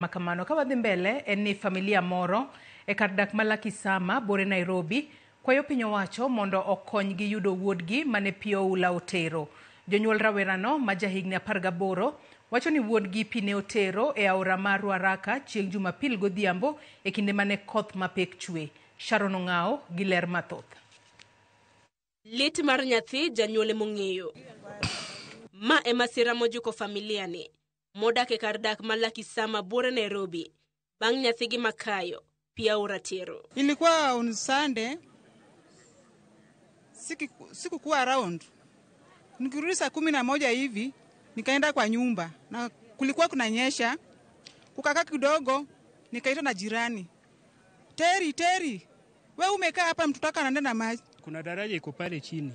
Makamano kawadhi mbele eni familia moro e kar dak ma Lakisama bore Nairobi kwayo piny owacho mondo okonygi yudo wuodgi mane pi oula otero. Jonyuol rawerano ma jahigni 18 wacho ni wuodgi pi ne otero e aora mar Ruaraka chieng' Jumapil godhiambo e kinde mane koth mapek chwe. Sharon Ong'ao gi ler mathoth. Lit mar nyathi janyuol mong'eyo. Ma e masira mojuko familia ni. Modak e kar dak ma Lakisama bore Nairobi. Bang' nyathigi makayo pia aora tero. Ilikuwa on Sunday. Sikukuwa around. Nikirudi saa 11 hivi nikaenda kwa nyumba na kulikuwa kunanyesha. Kukakaa kidogo nikaitwa na jirani. Teri, wewe umekaa hapa mtoto wako anaenda na maji. Kuna daraja iko pale chini.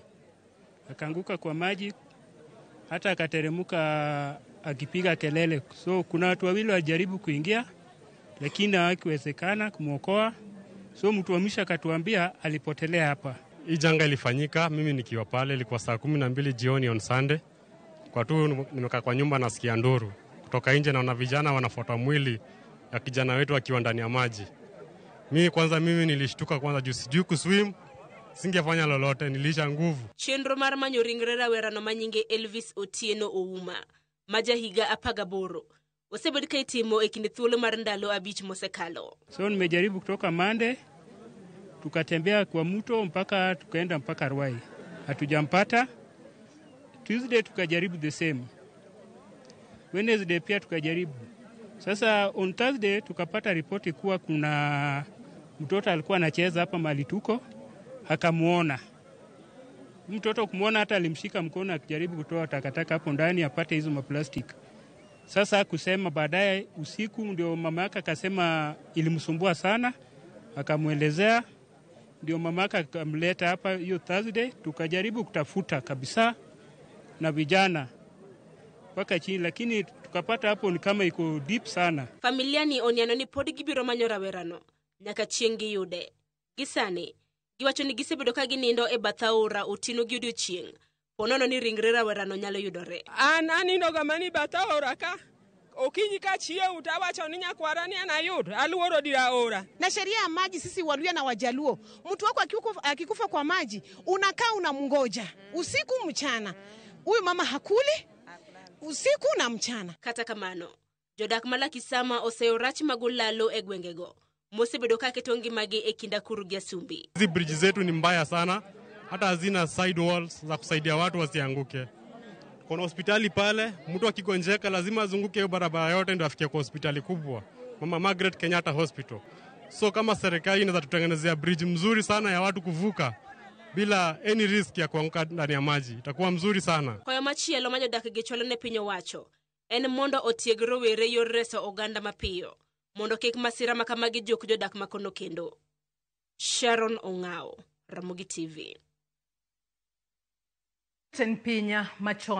Akaanguka kwa maji hata akateremuka akipiga kelele. So kuna watu wawili wajaribu kuingia lakini hawakuwezekana kumuokoa. So mtu wa mwisho akatuambia alipotelea hapa. Hii janga ilifanyika mimi nikiwa pale, ilikuwa saa 12 jioni on Sunday. Kwa tu nimekaa kwa nyumba nasikia nduru. Kutoka nje naona vijana wanafuata mwili ya kijana wetu akiwa ndani ya maji. Mimi nilishtuka kwanza juu sijui kuswim. Singefanya lolote, nilisha nguvu. Chenro mar manyo ringre rawerano manyinge Elvis Otieno Ouma, majahiga 18. Osebed ka itimo e kinde thuolo mar ndalo 5 mosekalo. So nimejaribu kutoka Mande, tukatembea kwa mto mpaka tukaenda mpaka Ruai. Hatujampata. Tuesday tukajaribu the same. Wednesday pia tukajaribu. Sasa on Thursday tukapata ripoti kuwa kuna mtoto alikuwa anacheza hapa mahali tuko. Akamuona. Mtoto kumuona hata alimshika mkono akijaribu kutoa takataka hapo ndani apate hizo maplastic. Sasa kusema baadaye usiku ndio mama yake akasema ilimsumbua sana. Akamuelezea ndio mama yake akamleta hapa hiyo Thursday tukajaribu kutafuta kabisa na vijana mpaka chini lakini tukapata hapo ni kama iko deep sana. Familia ni oniano ni pod gibiro manyo rawerano nyaka chiengi yude. Gisani giwacho ni gisebedo ka ginindo e bath aora otieno gi odiochieng'. Ponono ni ringre rawerano nyalo yudore. An anindo ga mani bath aora ka. Okinyi ka chiew utawacho ni nyakwara ni anayud aluoro dira aora. Na sheria ya maji sisi Waluya na Wajaluo, mtu wako akikufa kwa maji unakaa unamngoja usiku mchana. Huyu mama hakuli usiku na mchana. Kata kamano jodak ma Lakisama oseorach magulalo e gwengego. Mosebedo ka keto ngimagi e kinda kuru gi Asumbi. Hizi bridge zetu ni mbaya sana, hata hazina side walls za kusaidia watu wasianguke. Kuna hospitali pale, mtu akigonjeka lazima azunguke hiyo barabara yote ndio afike kwa hospitali kubwa, Mama Margaret Kenyatta Hospital. So kama serikali inaweza tutengenezea bridge mzuri sana ya watu kuvuka bila any risk ya kuanguka ndani ya maji, itakuwa mzuri sana. Kwa machielo ma jodak gi chwalo ne piny owacho en mondo otieg rowere yor reso oganda mapiyo mondo kik masira makamagi jok jodak makono kendo. Sharon Ong'ao, Ramogi TV. Pinya machon